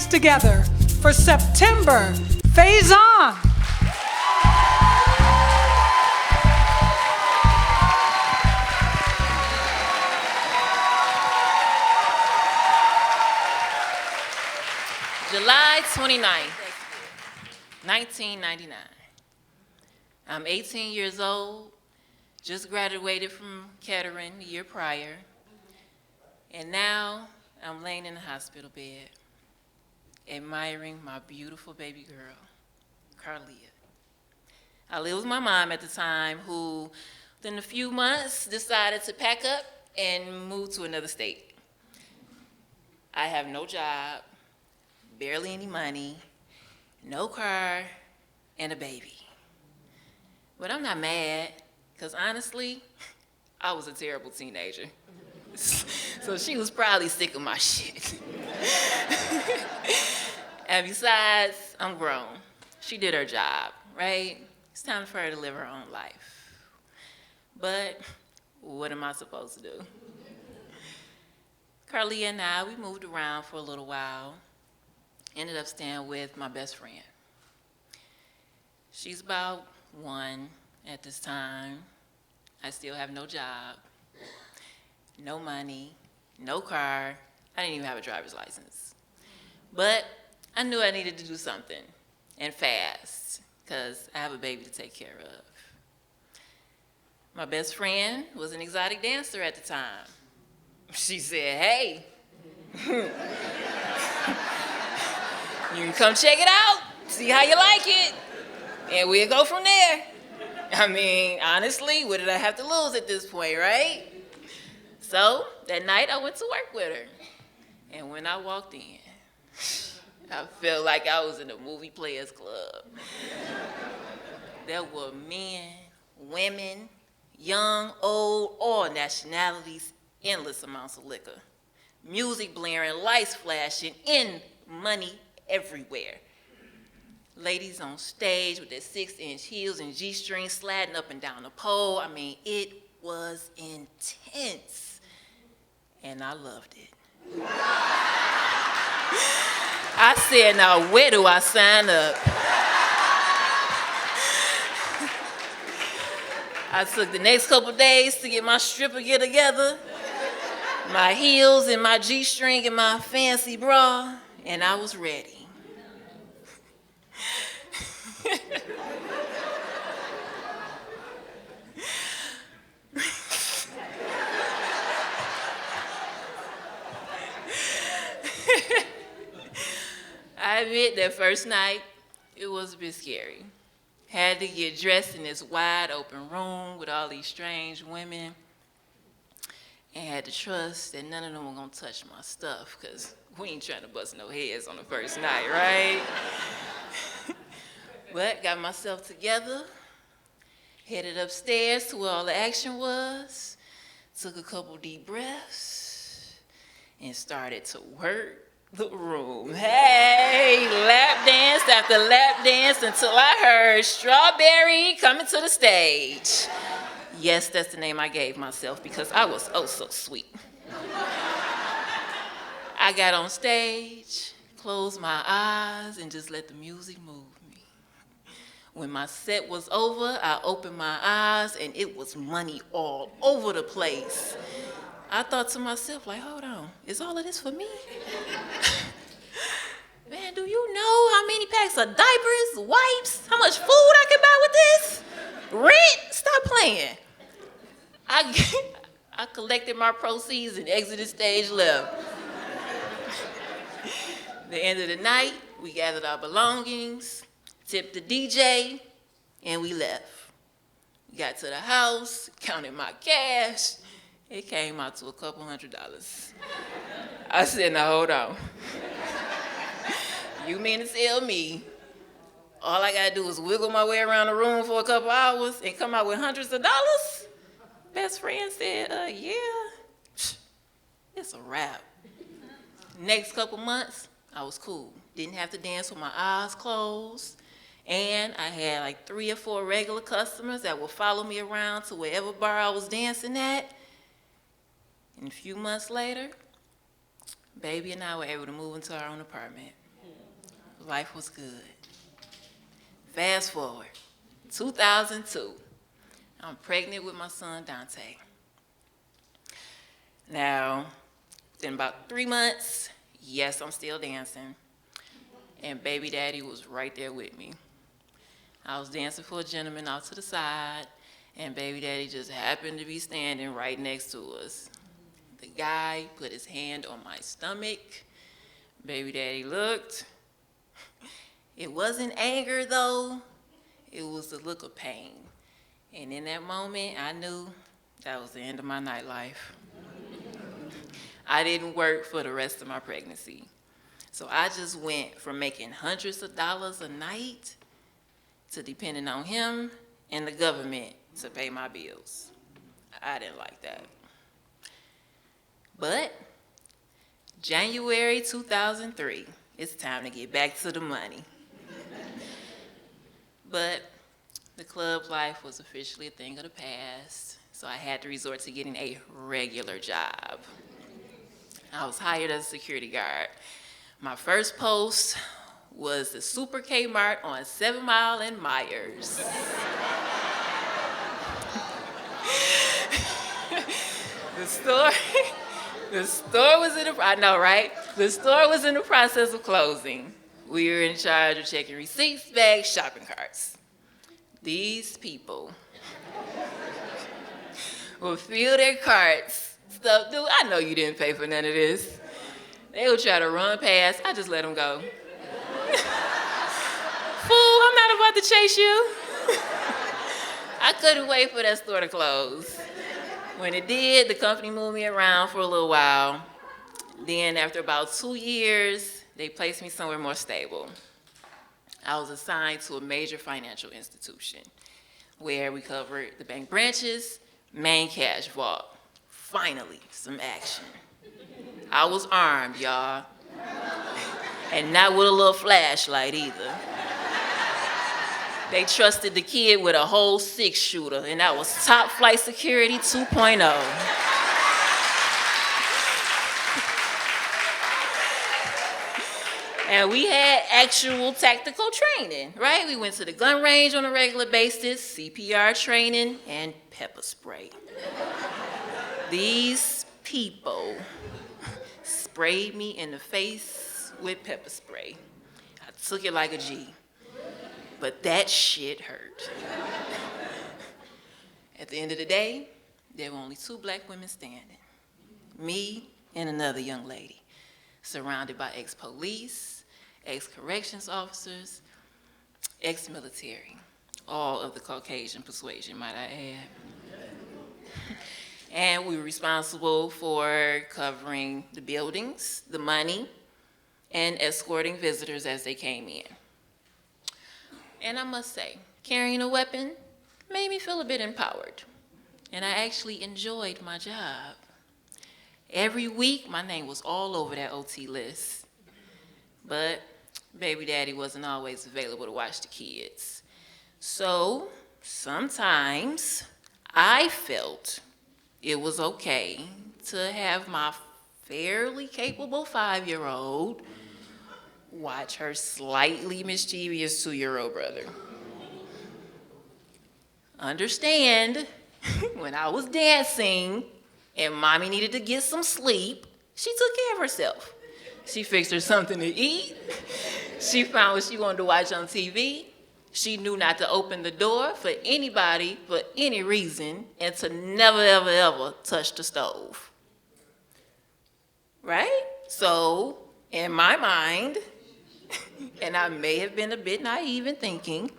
together for September, Faison. July 29th, 1999. I'm 18 years old, just graduated from Kettering the year prior, and now I'm laying in a hospital bed, admiring my beautiful baby girl, Carlia. I lived with my mom at the time, who within a few months decided to pack up and move to another state. I have no job, barely any money, no car, and a baby. But I'm not mad, because honestly, I was a terrible teenager. So she was probably sick of my shit. And besides, I'm grown. She did her job, right? It's time for her to live her own life. But what am I supposed to do? Carlia and I, we moved around for a little while. Ended up staying with my best friend. She's about 1 at this time. I still have no job, no money, no car. I didn't even have a driver's license. But I knew I needed to do something, and fast, because I have a baby to take care of. My best friend was an exotic dancer at the time. She said, hey, you can come check it out, see how you like it, and we'll go from there. I mean, honestly, what did I have to lose at this point, right? So that night I went to work with her. And when I walked in, I felt like I was in a movie players club. There were men, women, young, old, all nationalities, endless amounts of liquor. Music blaring, lights flashing, and money everywhere. Ladies on stage with their 6-inch heels and G-strings sliding up and down the pole. I mean, it was intense. And I loved it. I said, now where do I sign up? I took the next couple days to get my stripper gear together, my heels and my G-string and my fancy bra, and I was ready. I admit that first night, it was a bit scary. Had to get dressed in this wide open room with all these strange women, and had to trust that none of them were gonna touch my stuff, because we ain't trying to bust no heads on the first night, right? But got myself together, headed upstairs to where all the action was, took a couple deep breaths, and started to work the room. Hey, lap dance after lap dance until I heard Strawberry coming to the stage. Yes, that's the name I gave myself because I was oh so sweet. I got on stage, closed my eyes, and just let the music move me. When my set was over, I opened my eyes, and it was money all over the place. I thought to myself, like, hold on, is all of this for me? Man, do you know how many packs of diapers, wipes, how much food I can buy with this? Rent? Stop playing. I collected my proceeds and exited stage left. The end of the night, we gathered our belongings, tipped the DJ, and we left. We got to the house, counted my cash. It came out to a couple $100. I said, now hold on. You mean to tell me all I gotta do is wiggle my way around the room for a couple hours and come out with hundreds of dollars? Best friend said, yeah, it's a wrap. Next couple months, I was cool. Didn't have to dance with my eyes closed. And I had like 3 or 4 regular customers that would follow me around to wherever bar I was dancing at. And a few months later, baby and I were able to move into our own apartment. life was good. Fast forward, 2002, I'm pregnant with my son, Dante. Now, in about 3 months, yes, I'm still dancing, and baby daddy was right there with me. I was dancing for a gentleman off to the side, and baby daddy just happened to be standing right next to us. The guy put his hand on my stomach. Baby daddy looked. It wasn't anger, though. It was the look of pain. And in that moment, I knew that was the end of my nightlife. I didn't work for the rest of my pregnancy. So I just went from making hundreds of dollars a night to depending on him and the government to pay my bills. I didn't like that. But January 2003, it's time to get back to the money. But the club life was officially a thing of the past, so I had to resort to getting a regular job. I was hired as a security guard. My first post was the Super Kmart on 7 Mile and Myers. The store was in the process of closing. We were in charge of checking receipts, bags, shopping carts. These people would fill their carts. Stuff, dude, I know you didn't pay for none of this. They would try to run past. I just let them go. Fool, I'm not about to chase you. I couldn't wait for that store to close. When it did, the company moved me around for a little while. Then after about 2 years, they placed me somewhere more stable. I was assigned to a major financial institution where we covered the bank branches, main cash vault. Finally, some action. I was armed, y'all. And not with a little flashlight either. They trusted the kid with a whole 6-shooter, and that was top flight security 2.0. And we had actual tactical training, right? We went to the gun range on a regular basis, CPR training, and pepper spray. These people sprayed me in the face with pepper spray. I took it like a G. But that shit hurt. At the end of the day, there were only 2 black women standing. Me and another young lady, surrounded by ex-police, ex-corrections officers, ex-military, all of the Caucasian persuasion, might I add. And we were responsible for covering the buildings, the money, and escorting visitors as they came in. And I must say, carrying a weapon made me feel a bit empowered. And I actually enjoyed my job. Every week, my name was all over that OT list. But baby daddy wasn't always available to watch the kids. So sometimes I felt it was okay to have my fairly capable 5-year-old watch her slightly mischievous 2-year-old brother. Understand, when I was dancing and mommy needed to get some sleep, she took care of herself. She fixed her something to eat. She found what she wanted to watch on TV. She knew not to open the door for anybody for any reason and to never, ever, ever touch the stove. Right? So, in my mind, and I may have been a bit naive in thinking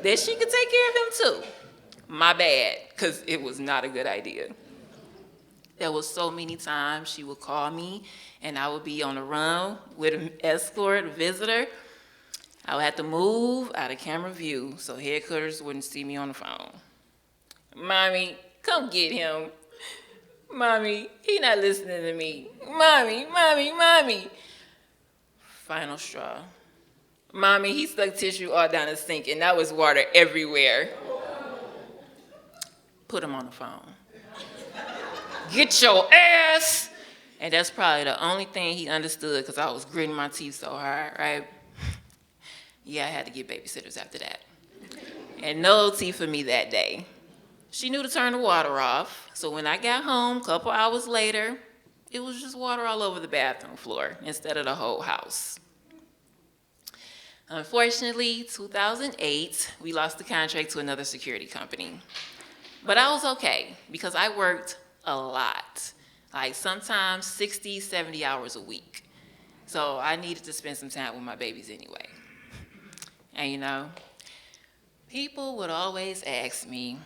that she could take care of him too. My bad, because it was not a good idea. There was so many times she would call me and I would be on the run with an escort, a visitor. I would have to move out of camera view so headquarters wouldn't see me on the phone. Mommy, come get him. Mommy, he not listening to me. Mommy, mommy, mommy. Final straw. Mommy, he stuck tissue all down the sink and now there's water everywhere. Put him on the phone. Get your ass! And that's probably the only thing he understood because I was gritting my teeth so hard, right? Yeah, I had to get babysitters after that. And no tea for me that day. She knew to turn the water off, so when I got home a couple hours later, it was just water all over the bathroom floor instead of the whole house. Unfortunately, 2008, we lost the contract to another security company. But I was okay because I worked a lot, like sometimes 60, 70 hours a week. So I needed to spend some time with my babies anyway. And you know, people would always ask me,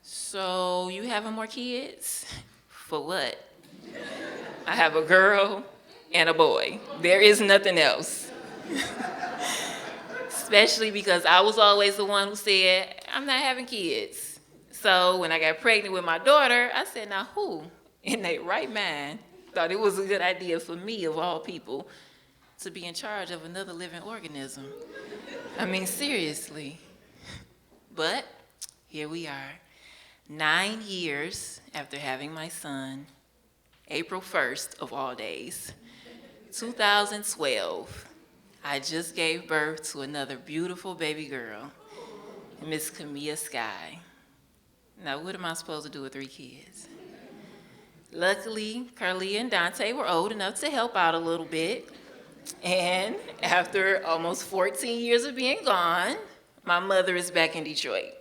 so you having more kids? For what? I have a girl and a boy. There is nothing else. Especially because I was always the one who said, I'm not having kids. So when I got pregnant with my daughter, I said, now who in their right mind thought it was a good idea for me, of all people, to be in charge of another living organism? I mean, seriously. But here we are, 9 years after having my son, April 1st of all days, 2012. I just gave birth to another beautiful baby girl, Miss Camilla Sky. Now, what am I supposed to do with 3 kids? Luckily, Carlia and Dante were old enough to help out a little bit. And after almost 14 years of being gone, my mother is back in Detroit.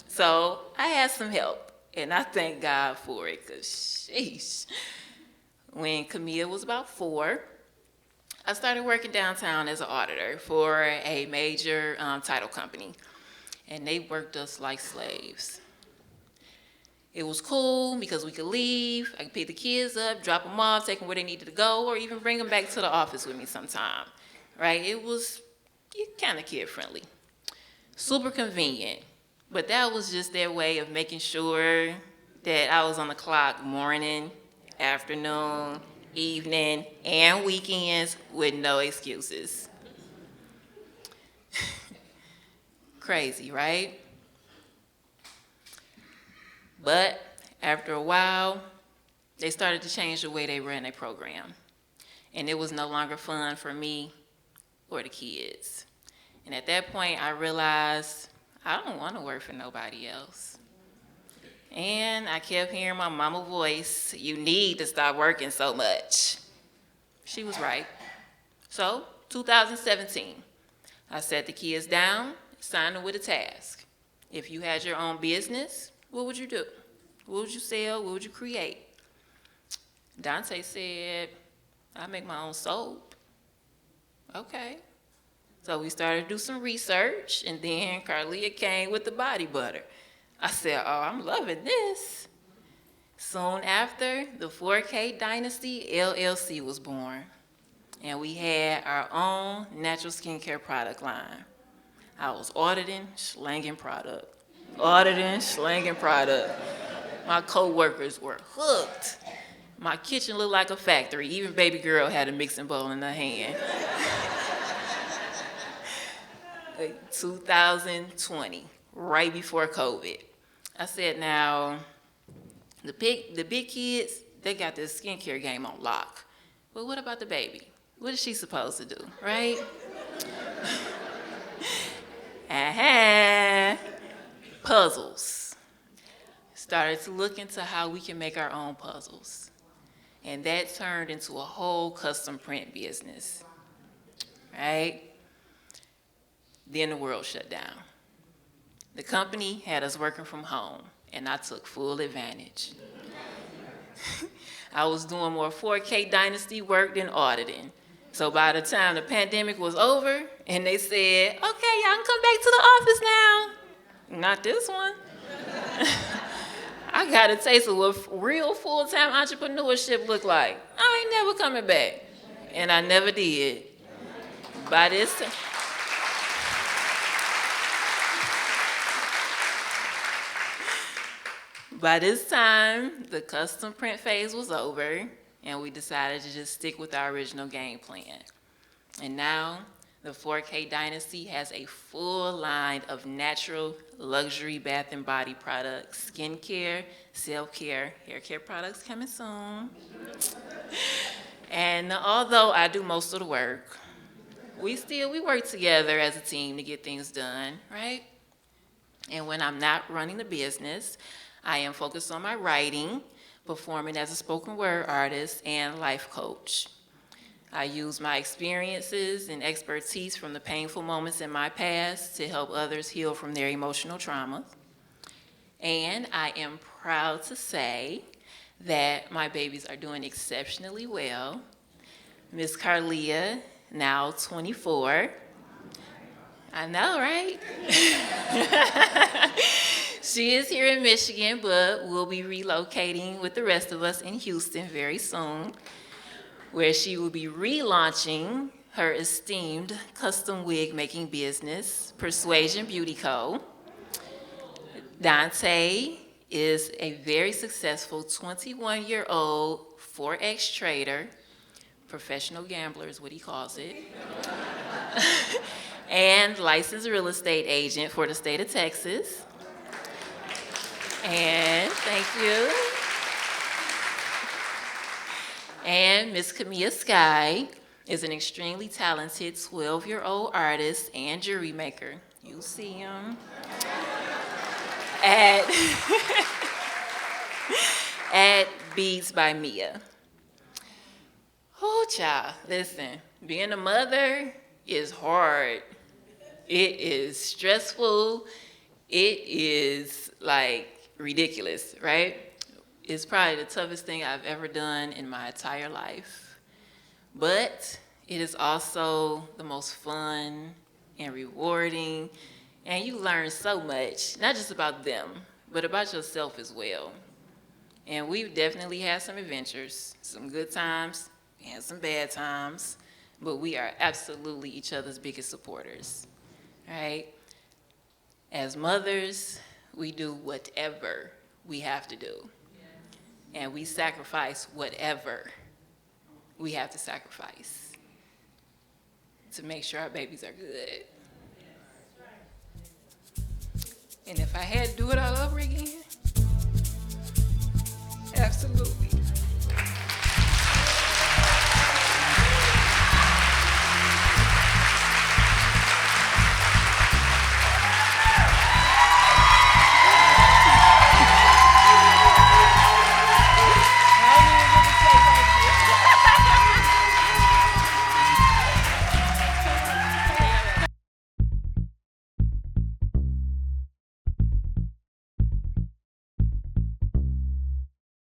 So I had some help, and I thank God for it, because sheesh. When Camilla was about 4, I started working downtown as an auditor for a major title company, and they worked us like slaves. It was cool because we could leave. I could pick the kids up, drop them off, take them where they needed to go, or even bring them back to the office with me sometime, right? It was kind of kid-friendly. Super convenient, but that was just their way of making sure that I was on the clock morning, afternoon, evening, and weekends with no excuses. Crazy, right? But after a while, they started to change the way they ran their program. And it was no longer fun for me or the kids. And at that point, I realized I don't want to work for nobody else. And I kept hearing my mama's voice, you need to stop working so much. She was right. So, 2017, I sat the kids down, signed them with a task. If you had your own business, what would you do? What would you sell? What would you create? Dante said, I make my own soap. Okay. So we started to do some research, and then Carlia came with the body butter. I said, oh, I'm loving this. Soon after, the 4K Dynasty LLC was born, and we had our own natural skincare product line. I was auditing, slanging product. Auditing, slanging product. My co-workers were hooked. My kitchen looked like a factory. Even baby girl had a mixing bowl in her hand. 2020, right before COVID. I said, now, the big kids, they got this skincare game on lock. But what about the baby? What is she supposed to do, right? Puzzles. Started to look into how we can make our own puzzles. And that turned into a whole custom print business, right? Then the world shut down. The company had us working from home, and I took full advantage. I was doing more 4K Dynasty work than auditing. So by the time the pandemic was over, and they said, okay, y'all can come back to the office now. Not this one. I got a taste of what real full-time entrepreneurship looked like. I ain't never coming back. And I never did. By this time, the custom print phase was over, and we decided to just stick with our original game plan. And now, the 4K Dynasty has a full line of natural luxury bath and body products, skincare, self-care, hair care products coming soon. And although I do most of the work, we work together as a team to get things done, right? And when I'm not running the business, I am focused on my writing, performing as a spoken word artist, and life coach. I use my experiences and expertise from the painful moments in my past to help others heal from their emotional trauma. And I am proud to say that my babies are doing exceptionally well. Miss Carlia, now 24. I know, right? She is here in Michigan, but will be relocating with the rest of us in Houston very soon, where she will be relaunching her esteemed custom wig making business, Persuasion Beauty Co. Dante is a very successful 21-year-old Forex trader, professional gambler is what he calls it, and licensed real estate agent for the state of Texas. And thank you. And Miss Camilla Sky is an extremely talented 12-year-old artist and jewelry maker. You see him at Beads by Mia. Oh, child, listen, being a mother is hard. It is stressful. It is like ridiculous, right? It's probably the toughest thing I've ever done in my entire life. But it is also the most fun and rewarding, and you learn so much, not just about them, but about yourself as well. And we've definitely had some adventures, some good times, and some bad times, but we are absolutely each other's biggest supporters, right? As mothers, we do whatever we have to do, and we sacrifice whatever we have to sacrifice to make sure our babies are good. And if I had to do it all over again, absolutely.